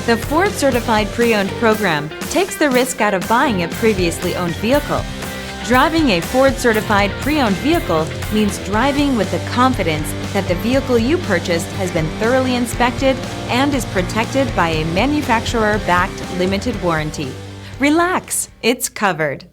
The Ford Certified Pre-Owned program takes the risk out of buying a previously owned vehicle. Driving a Ford Certified Pre-Owned vehicle means driving with the confidence that the vehicle you purchased has been thoroughly inspected and is protected by a manufacturer-backed limited warranty. Relax, it's covered.